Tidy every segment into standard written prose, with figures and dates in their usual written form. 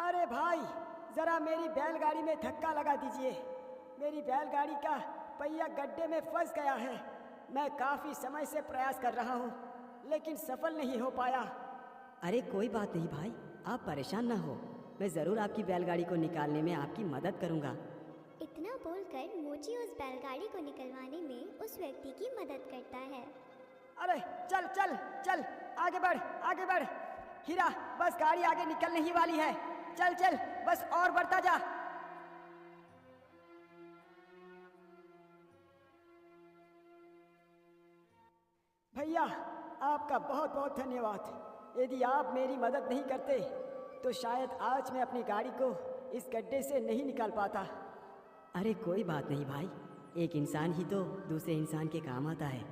अरे भाई, ज़रा मेरी बैलगाड़ी में धक्का लगा दीजिए। मेरी बैलगाड़ी का पहिया गड्ढे में फंस गया है। मैं काफ़ी समय से प्रयास कर रहा हूँ, लेकिन सफल नहीं हो पाया। अरे कोई बात नहीं भाई, आप परेशान ना हो। मैं ज़रूर आपकी बैलगाड़ी को निकालने में आपकी मदद करूँगा। इतना बोलकर मोची उस बैलगाड़ी को निकलवाने में उस व्यक्ति की मदद करता है। अरे चल चल चल, आगे बढ़ आगे बढ़। हीरा, बस गाड़ी आगे निकलने ही वाली है। चल चल, बस और बढ़ता जा। भैया, आपका बहुत बहुत धन्यवाद। यदि आप मेरी मदद नहीं करते तो शायद आज मैं अपनी गाड़ी को इस गड्ढे से नहीं निकाल पाता। अरे कोई बात नहीं भाई, एक इंसान ही तो दूसरे इंसान के काम आता है।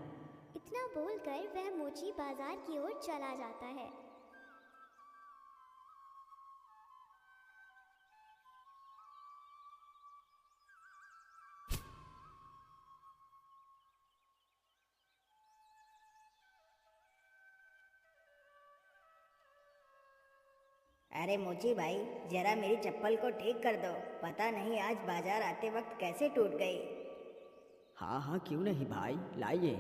इतना बोलकर वह मोची बाजार की ओर चला जाता है। अरे मोची भाई, जरा मेरी चप्पल को ठीक कर दो। पता नहीं आज बाजार आते वक्त कैसे टूट गई। हाँ हाँ, क्यों नहीं भाई, लाइए,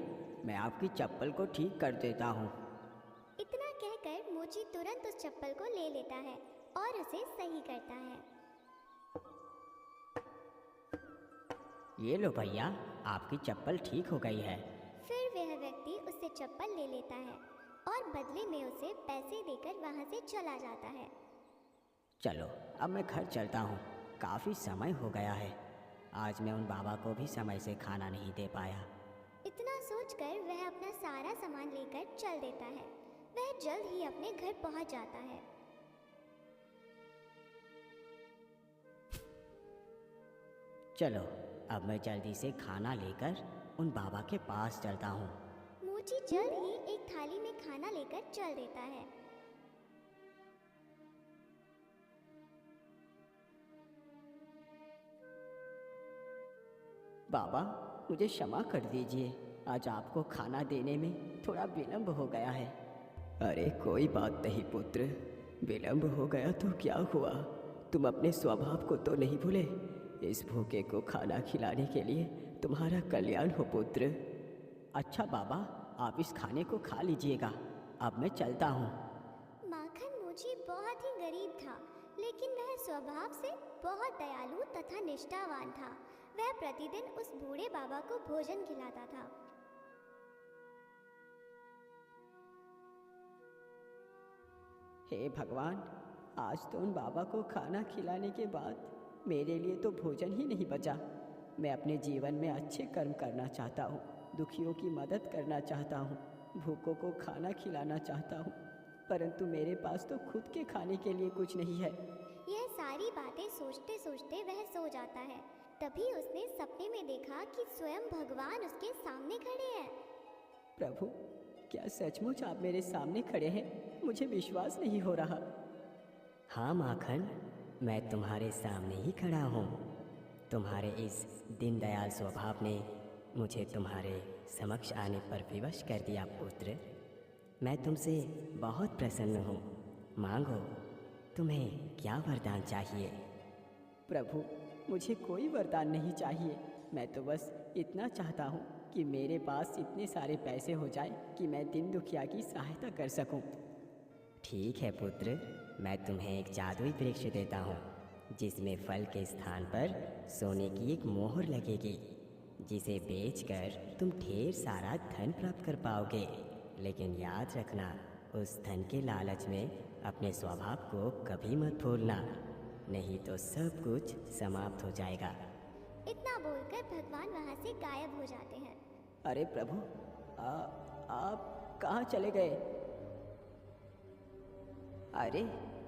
मैं आपकी चप्पल को ठीक कर देता हूँ। इतना कहकर मोची तुरंत उस चप्पल को ले लेता है और उसे सही करता है। ये लो भैया, आपकी चप्पल ठीक हो गई है। फिर वह व्यक्ति उससे चप्पल ले लेता है और बदले में उसे पैसे देकर वहां से चला जाता है। चलो अब मैं घर चलता हूँ, काफ़ी समय हो गया है। आज मैं उन बाबा को भी समय से खाना नहीं दे पाया। इतना सोचकर वह अपना सारा सामान लेकर चल देता है। वह जल्द ही अपने घर पहुंच जाता है। चलो अब मैं जल्दी से खाना लेकर उन बाबा के पास चलता हूँ। मोची जल्द ही एक थाली में खाना लेकर चल देता है। बाबा, मुझे क्षमा कर दीजिए, आज आपको खाना देने में थोड़ा विलंब हो गया है। अरे कोई बात नहीं पुत्र, विलंब हो गया तो क्या हुआ, तुम अपने स्वभाव को तो नहीं भूले। इस भूखे को खाना खिलाने के लिए तुम्हारा कल्याण हो पुत्र। अच्छा बाबा, आप इस खाने को खा लीजिएगा, अब मैं चलता हूँ। माखन मोची बहुत ही गरीब था, लेकिन वह स्वभाव से बहुत दयालु तथा निष्ठावान था। वह प्रतिदिन उस बूढ़े बाबा को भोजन खिलाता था। हे भगवान, आज तो उन बाबा को खाना खिलाने के बाद मेरे लिए तो भोजन ही नहीं बचा। मैं अपने जीवन में अच्छे कर्म करना चाहता हूँ, दुखियों की मदद करना चाहता हूँ, भूखों को खाना खिलाना चाहता हूँ, परंतु मेरे पास तो खुद के खाने के लिए कुछ नहीं है। यह सारी बातें सोचते सोचते वह सो जाता है। तभी उसने सपने में देखा कि स्वयं भगवान उसके सामने खड़े हैं। प्रभु, क्या सचमुच आप मेरे सामने खड़े हैं? मुझे विश्वास नहीं हो रहा। हाँ माखन, मैं तुम्हारे सामने ही खड़ा हूँ। तुम्हारे इस दीनदयाल स्वभाव ने मुझे तुम्हारे समक्ष आने पर विवश कर दिया पुत्र। मैं तुमसे बहुत प्रसन्न हूँ। मांगो, तुम्हें क्या वरदान चाहिए? प्रभु, मुझे कोई वरदान नहीं चाहिए। मैं तो बस इतना चाहता हूँ कि मेरे पास इतने सारे पैसे हो जाए कि मैं दीन दुखिया की सहायता कर सकूँ। ठीक है पुत्र, मैं तुम्हें एक जादुई वृक्ष देता हूँ, जिसमें फल के स्थान पर सोने की एक मोहर लगेगी, जिसे बेचकर तुम ढेर सारा धन प्राप्त कर पाओगे। लेकिन याद रखना, उस धन के लालच में अपने स्वभाव को कभी मत भूलना, नहीं तो सब कुछ समाप्त हो जाएगा। इतना बोलकर भगवान वहां से गायब हो जाते हैं। अरे प्रभु, आप कहाँ चले गए? अरे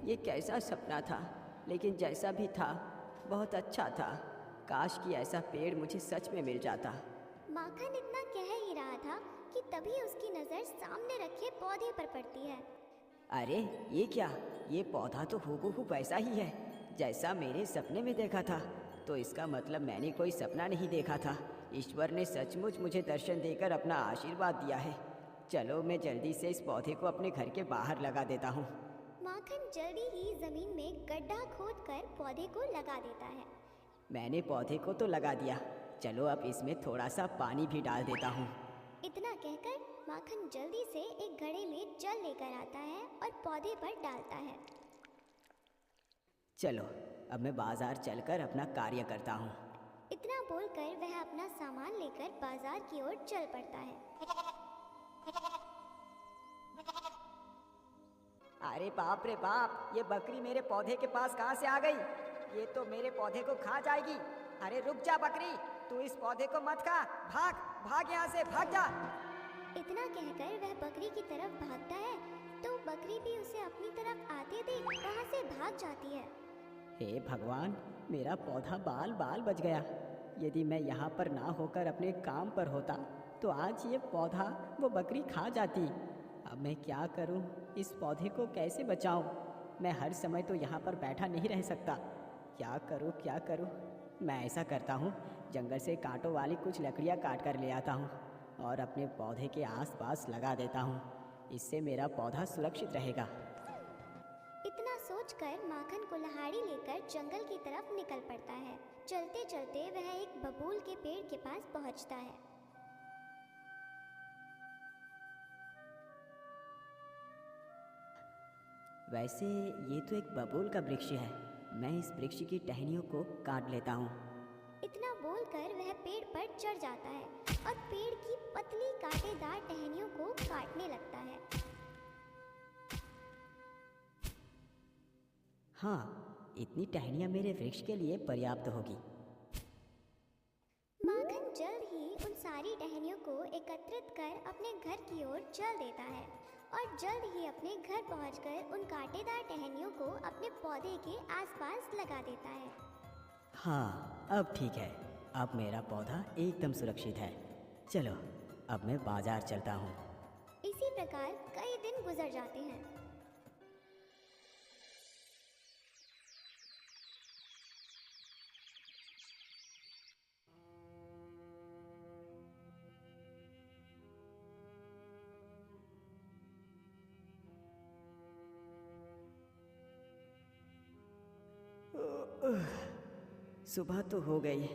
ये कैसा सपना था, लेकिन जैसा भी था बहुत अच्छा था। काश कि ऐसा पेड़ मुझे सच में मिल जाता। माखन इतना कह ही रहा था कि तभी उसकी नज़र सामने रखे पौधे पर पड़ती है। अरे ये क्या, ये पौधा तो हूबहू वैसा ही है जैसा मेरे सपने में देखा था। तो इसका मतलब मैंने कोई सपना नहीं देखा था। ईश्वर ने सचमुच मुझे दर्शन देकर अपना आशीर्वाद दिया है। चलो मैं जल्दी से इस पौधे को अपने घर के बाहर लगा देता हूँ। माखन जल्दी ही जमीन में गड्ढा खोदकर पौधे को लगा देता है। मैंने पौधे को तो लगा दिया, चलो अब इसमें थोड़ा सा पानी भी डाल देता हूँ। इतना कहकर माखन जल्दी से एक घड़े में जल लेकर आता है और पौधे पर डालता है। चलो अब मैं बाजार चलकर अपना कार्य करता हूँ। इतना बोलकर वह अपना सामान लेकर बाजार की ओर चल पड़ता है। अरे बाप रे बाप, ये बकरी मेरे पौधे के पास कहाँ से आ गई? ये तो मेरे पौधे को खा जाएगी। अरे रुक जा बकरी, तू इस पौधे को मत खा, भाग भाग यहाँ से, भाग जा। इतना कहकर वह बकरी की तरफ भागता है तो बकरी भी उसे अपनी तरफ आते देख वहाँ से भाग जाती है। हे भगवान, मेरा पौधा बाल बाल बच गया। यदि मैं यहाँ पर ना होकर अपने काम पर होता तो आज ये पौधा वो बकरी खा जाती। अब मैं क्या करूँ, इस पौधे को कैसे बचाऊँ? मैं हर समय तो यहाँ पर बैठा नहीं रह सकता। क्या करूँ क्या करूँ? मैं ऐसा करता हूँ, जंगल से कांटों वाली कुछ लकड़ियाँ काट कर ले आता हूँ और अपने पौधे के आसपास लगा देता हूँ। इससे मेरा पौधा सुरक्षित रहेगा। इतना सोचकर माखन कुल्हाड़ी लेकर जंगल की तरफ निकल पड़ता है। चलते चलते वह एक बबूल के पेड़ के पास पहुंचता है। वैसे ये तो एक बबूल का वृक्ष है, मैं इस वृक्ष की टहनियों को काट लेता हूँ। इतना बोलकर वह पेड़ पर चढ़ जाता है और पेड़ की पतली कांटेदार टहनियों को काटने लगता है। हाँ, इतनी टहनियाँ मेरे वृक्ष के लिए पर्याप्त होगी। माखन जल्द ही उन सारी टहनियों को एकत्रित कर अपने घर की ओर चल देता है और जल्द ही अपने घर पहुंचकर उन कांटेदार टहनियों को अपने पौधे के आसपास लगा देता है। हाँ, अब ठीक है, अब मेरा पौधा एकदम सुरक्षित है। चलो अब मैं बाजार चलता हूँ। इसी प्रकार कई दिन गुजर जाते हैं। सुबह तो हो गई,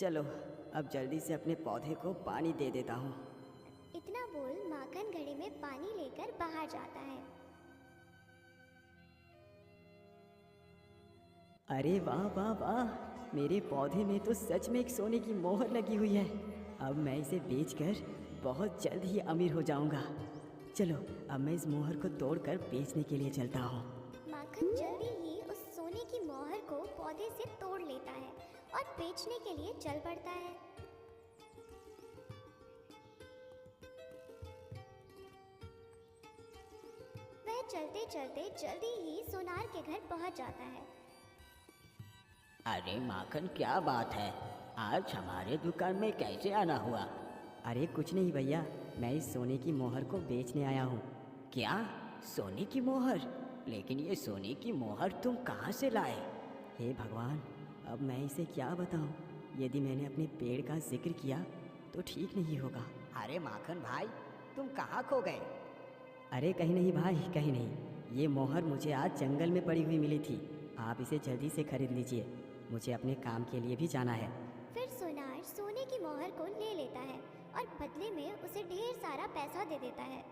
चलो अब जल्दी से अपने पौधे को पानी दे देता हूँ। इतना बोल माखन घड़े में पानी लेकर बाहर जाता है। अरे वाह वाह वाह, मेरे पौधे में तो सच में एक सोने की मोहर लगी हुई है। अब मैं इसे बेचकर बहुत जल्द ही अमीर हो जाऊंगा। चलो अब मैं इस मोहर को तोड़कर बेचने के लिए चलता हूँ। माखन जल्दी ही उस सोने की मोहर को पौधे से तोड़ लेता है और बेचने के लिए चल पड़ता है। वह चलते चलते जल्दी ही सोनार के घर पहुंच जाता है। अरे माखन, क्या बात है, आज हमारे दुकान में कैसे आना हुआ? अरे कुछ नहीं भैया, मैं इस सोने की मोहर को बेचने आया हूँ। क्या, सोने की मोहर? लेकिन ये सोने की मोहर तुम कहाँ से लाए? हे भगवान, अब मैं इसे क्या बताऊँ? यदि मैंने अपने पेड़ का जिक्र किया तो ठीक नहीं होगा। अरे माखन भाई, तुम कहाँ खो गए? अरे कहीं नहीं भाई, कहीं नहीं। ये मोहर मुझे आज जंगल में पड़ी हुई मिली थी। आप इसे जल्दी से खरीद लीजिए, मुझे अपने काम के लिए भी जाना है। फिर सोनार सोने की मोहर को ले लेता है और बदले में उसे ढेर सारा पैसा दे देता है।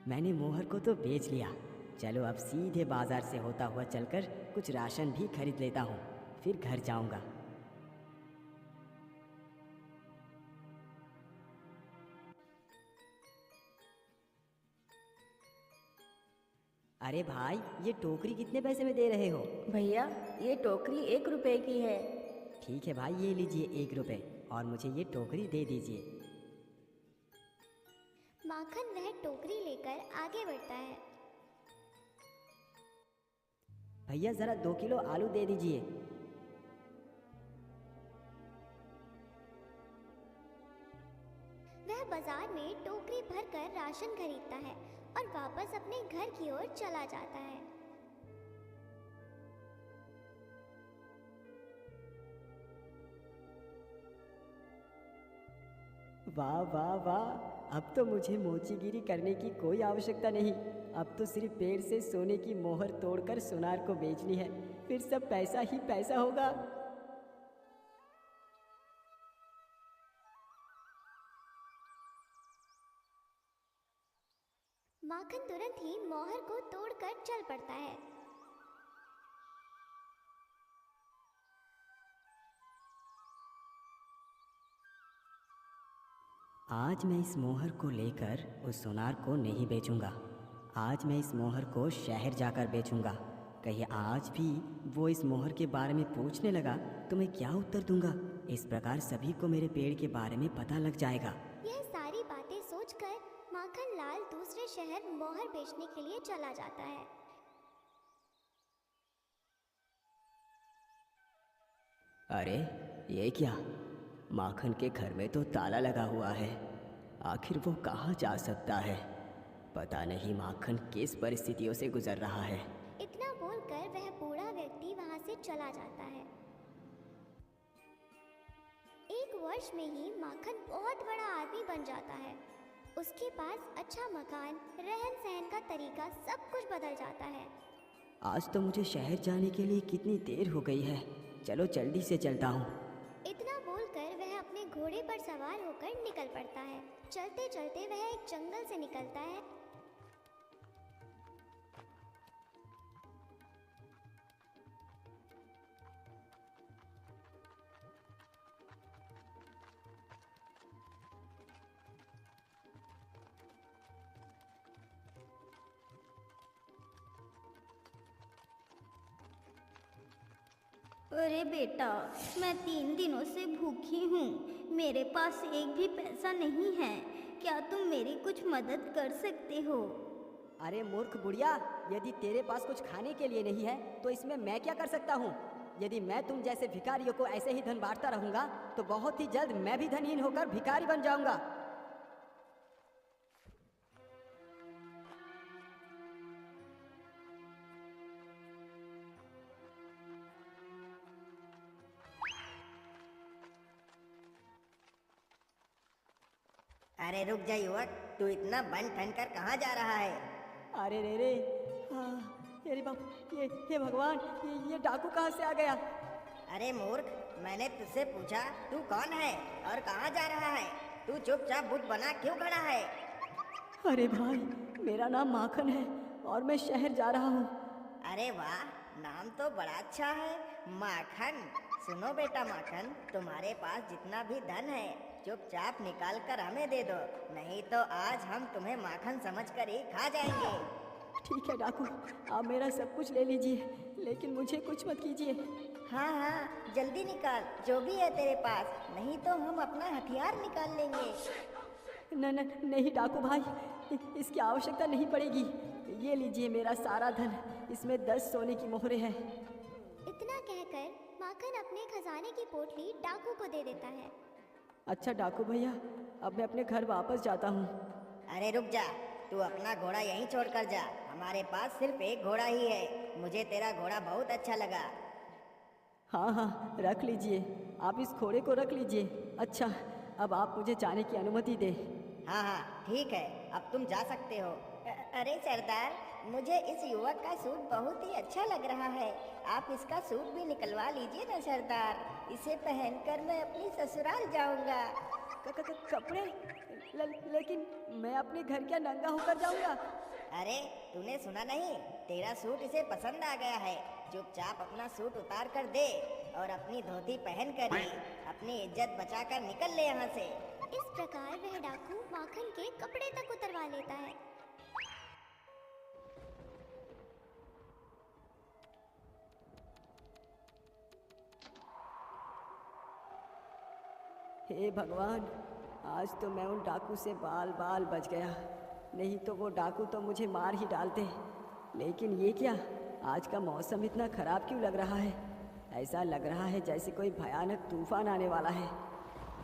मैंने मोहर को तो बेच लिया। चलो अब सीधे बाजार से होता हुआ चलकर कुछ राशन भी खरीद लेता हूँ, फिर घर जाऊंगा। अरे भाई, ये टोकरी कितने पैसे में दे रहे हो? भैया, ये टोकरी 1 रुपए की है। ठीक है भाई, ये लीजिए 1 रुपए और मुझे ये टोकरी दे दीजिए। माखन वह टोकरी लेकर आगे बढ़ता है। भैया ज़रा 2 किलो आलू दे दीजिए। वह बाजार में टोकरी भरकर राशन खरीदता है और वापस अपने घर की ओर चला जाता है। वाह वाह वाह, अब तो मुझे मोचीगिरी करने की कोई आवश्यकता नहीं। अब तो सिर्फ पेड़ से सोने की मोहर तोड़कर सोनार को बेचनी है, फिर सब पैसा ही पैसा होगा। माखन तुरंत ही मोहर को तोड़कर चल पड़ता है। आज मैं इस मोहर को लेकर उस सोनार को नहीं बेचूंगा। आज मैं इस मोहर को शहर जाकर बेचूंगा। कहीं आज भी वो इस मोहर के बारे में पूछने लगा तो मैं क्या उत्तर दूंगा। इस प्रकार सभी को मेरे पेड़ के बारे में पता लग जाएगा। यह सारी बातें सोचकर माखन लाल दूसरे शहर मोहर बेचने के लिए चला जाता है। अरे ये क्या, माखन के घर में तो ताला लगा हुआ है। आखिर वो कहाँ जा सकता है? पता नहीं माखन किस परिस्थितियों से गुजर रहा है। इतना बोलकर वह बूढ़ा व्यक्ति वहां से चला जाता है। एक वर्ष में ही माखन बहुत बड़ा आदमी बन जाता है। उसके पास अच्छा मकान, रहन सहन का तरीका, सब कुछ बदल जाता है। आज तो मुझे शहर जाने के लिए कितनी देर हो गई है। चलो जल्दी से चलता हूँ। इतना बोलकर वह अपने घोड़े पर सवार होकर निकल पड़ता है। चलते चलते वह एक जंगल से निकलता है। अरे बेटा, मैं 3 दिनों से भूखी हूँ। मेरे पास एक भी पैसा नहीं है। क्या तुम मेरी कुछ मदद कर सकते हो? अरे मूर्ख बुढ़िया, यदि तेरे पास कुछ खाने के लिए नहीं है तो इसमें मैं क्या कर सकता हूँ? यदि मैं तुम जैसे भिखारियों को ऐसे ही धन बांटता रहूंगा तो बहुत ही जल्द मैं भी धनहीन होकर भिखारी बन जाऊंगा। अरे रुक जा युवक, तू इतना बन ठन कर कहाँ जा रहा है? अरे रे रे, अरे बाप, ये भगवान, ये डाकू कहाँ से आ गया? अरे मूर्ख, मैंने तुझसे पूछा तू कौन है और कहाँ जा रहा है? तू चुपचाप बुत बना क्यों खड़ा है? अरे भाई, मेरा नाम माखन है और मैं शहर जा रहा हूँ। अरे वाह, नाम तो बड़ा अच्छा है, माखन। सुनो बेटा माखन, तुम्हारे पास जितना भी धन है चुपचाप निकाल कर हमें दे दो, नहीं तो आज हम तुम्हें माखन समझकर ही खा जाएंगे। ठीक है डाकू, आप मेरा सब कुछ ले लीजिए, लेकिन मुझे कुछ मत कीजिए। हाँ हाँ, जल्दी निकाल जो भी है तेरे पास, नहीं तो हम अपना हथियार निकाल लेंगे। न न नहीं डाकू भाई, इसकी आवश्यकता नहीं पड़ेगी। ये लीजिए मेरा सारा धन, इसमें 10 सोने की मोहरें हैं। इतना कहकर माखन अपने खजाने की पोटली डाकू को दे देता है। अच्छा डाकू भैया, अब मैं अपने घर वापस जाता हूँ। अरे रुक जा, तू अपना घोड़ा यहीं छोड़ कर जा। हमारे पास सिर्फ एक घोड़ा ही है, मुझे तेरा घोड़ा बहुत अच्छा लगा। हाँ हाँ, रख लीजिए, आप इस घोड़े को रख लीजिए। अच्छा, अब आप मुझे जाने की अनुमति दें। हाँ हाँ ठीक है, अब तुम जा सकते हो। अरे सरदार, मुझे इस युवक का सूट बहुत ही अच्छा लग रहा है। आप इसका सूट भी निकलवा लीजिए ना सरदार, इसे पहनकर मैं अपनी ससुराल जाऊंगा। कपड़े? लेकिन मैं अपने घर क्या नंगा होकर जाऊंगा? अरे तूने सुना नहीं, तेरा सूट इसे पसंद आ गया है। चुपचाप अपना सूट उतार कर दे और अपनी धोती पहन कर ही अपनी इज्जत बचाकर निकल ले यहाँ से। इस प्रकार वह डाकू माखन के कपड़े तक उतरवा लेता है। हे भगवान, आज तो मैं उन डाकू से बाल बाल बच गया, नहीं तो वो डाकू तो मुझे मार ही डालते। लेकिन ये क्या, आज का मौसम इतना खराब क्यों लग रहा है? ऐसा लग रहा है जैसे कोई भयानक तूफान आने वाला है।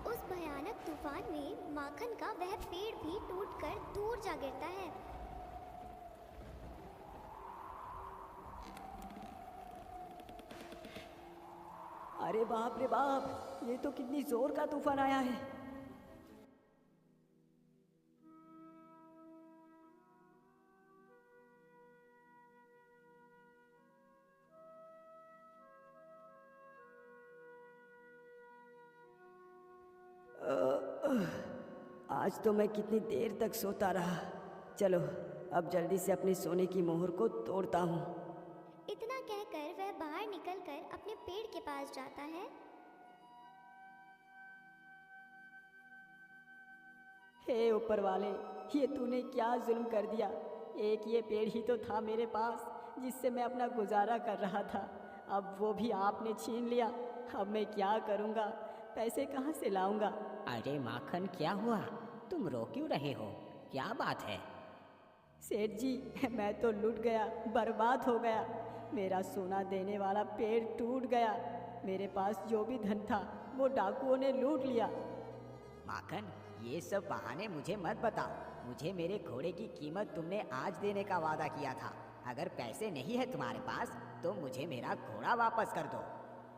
उस भयानक तूफान में माखन का वह पेड़ भी टूटकर दूर जा गिरता है। अरे बाप रे बाप, ये तो कितनी जोर का तूफान आया है। आज तो मैं कितनी देर तक सोता रहा। चलो अब जल्दी से अपने सोने की मोहर को तोड़ता हूँ। इतना कहकर वह बाहर निकलकर अपने पेड़ के पास जाता है। हे ऊपर वाले, ये तूने क्या जुल्म कर दिया। एक ये पेड़ ही तो था मेरे पास जिससे मैं अपना गुजारा कर रहा था, अब वो भी आपने छीन लिया। अब मैं क्या करूँगा, पैसे कहाँ से लाऊंगा। अरे माखन, क्या हुआ? तुम रो क्यों रहे हो? क्या बात है? सेठ जी, मैं तो लुट गया, बर्बाद हो गया। मेरा सोना देने वाला पेड़ टूट गया। मेरे पास जो भी धन था वो डाकुओं ने लूट लिया। माखन, ये सब बहाने मुझे मत बताओ। मुझे मेरे घोड़े की कीमत तुमने आज देने का वादा किया था। अगर पैसे नहीं है तुम्हारे पास तो मुझे मेरा घोड़ा वापस कर दो।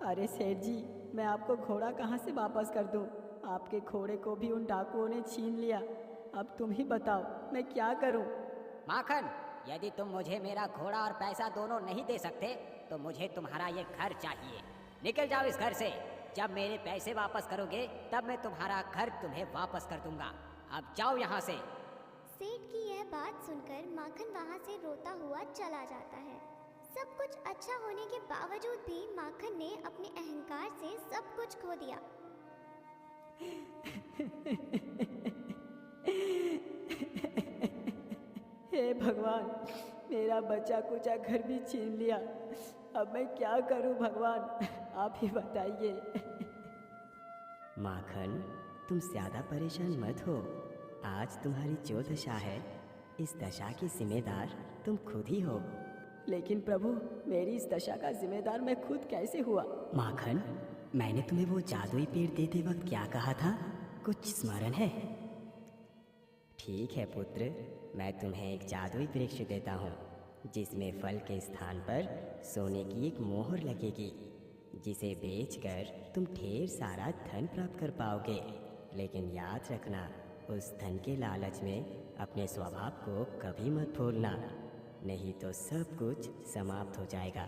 अरे सेठ जी, मैं आपको घोड़ा कहाँ से वापस कर दूँ? आपके घोड़े को भी उन डाकुओं ने छीन लिया। अब तुम ही बताओ मैं क्या करूँ। माखन, यदि तुम मुझे मेरा घोड़ा और पैसा दोनों नहीं दे सकते तो मुझे तुम्हारा ये घर चाहिए। निकल जाओ इस घर से। जब मेरे पैसे वापस करोगे तब मैं तुम्हारा घर तुम्हें वापस कर दूंगा। अब जाओ यहाँ से। सेठ की यह बात सुनकर माखन वहाँ से रोता हुआ चला जाता है। सब कुछ अच्छा होने के बावजूद भी माखन ने अपने अहंकार से सब कुछ खो दिया। हे भगवान, मेरा बचा कुचा घर भी छीन लिया। अब मैं क्या करूं भगवान, आप ही बताइए। माखन, तुम ज्यादा परेशान मत हो। आज तुम्हारी जो दशा है, इस दशा की जिम्मेदार तुम खुद ही हो। लेकिन प्रभु, मेरी इस दशा का जिम्मेदार मैं खुद कैसे हुआ? माखन, मैंने तुम्हें वो जादुई पेड़ देते वक्त क्या कहा था? कुछ स्मरण है? ठीक है पुत्र, मैं तुम्हें एक जादुई वृक्ष देता हूँ जिसमें फल के स्थान पर सोने की एक मोहर लगेगी, जिसे बेचकर तुम ढेर सारा धन प्राप्त कर पाओगे। लेकिन याद रखना, उस धन के लालच में अपने स्वभाव को कभी मत भूलना, नहीं तो सब कुछ समाप्त हो जाएगा।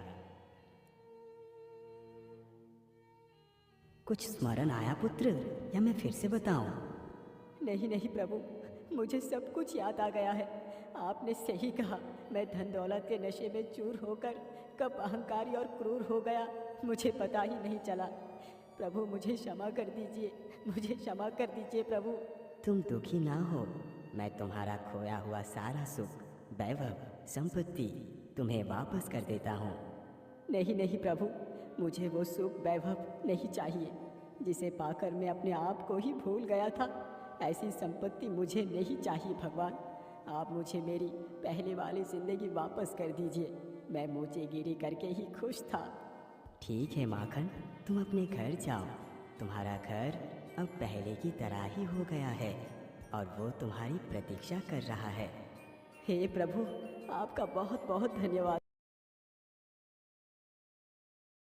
कुछ स्मरण आया पुत्र, या मैं फिर से बताऊं? नहीं नहीं प्रभु, मुझे सब कुछ याद आ गया है। आपने सही कहा, मैं धन दौलत के नशे में चूर होकर कब अहंकारी और क्रूर हो गया, मुझे पता ही नहीं चला। प्रभु मुझे क्षमा कर दीजिए, मुझे क्षमा कर दीजिए प्रभु। तुम दुखी ना हो, मैं तुम्हारा खोया हुआ सारा सुख, वैभव, संपत्ति तुम्हें वापस कर देता हूँ। नहीं नहीं प्रभु, मुझे वो सुख वैभव नहीं चाहिए जिसे पाकर मैं अपने आप को ही भूल गया था। ऐसी संपत्ति मुझे नहीं चाहिए भगवान। आप मुझे मेरी पहले वाली जिंदगी वापस कर दीजिए। मैं मोचेगिरी करके ही खुश था। ठीक है माखन, तुम अपने घर जाओ। तुम्हारा घर अब पहले की तरह ही हो गया है और वो तुम्हारी प्रतीक्षा कर रहा है। हे प्रभु, आपका बहुत बहुत धन्यवाद।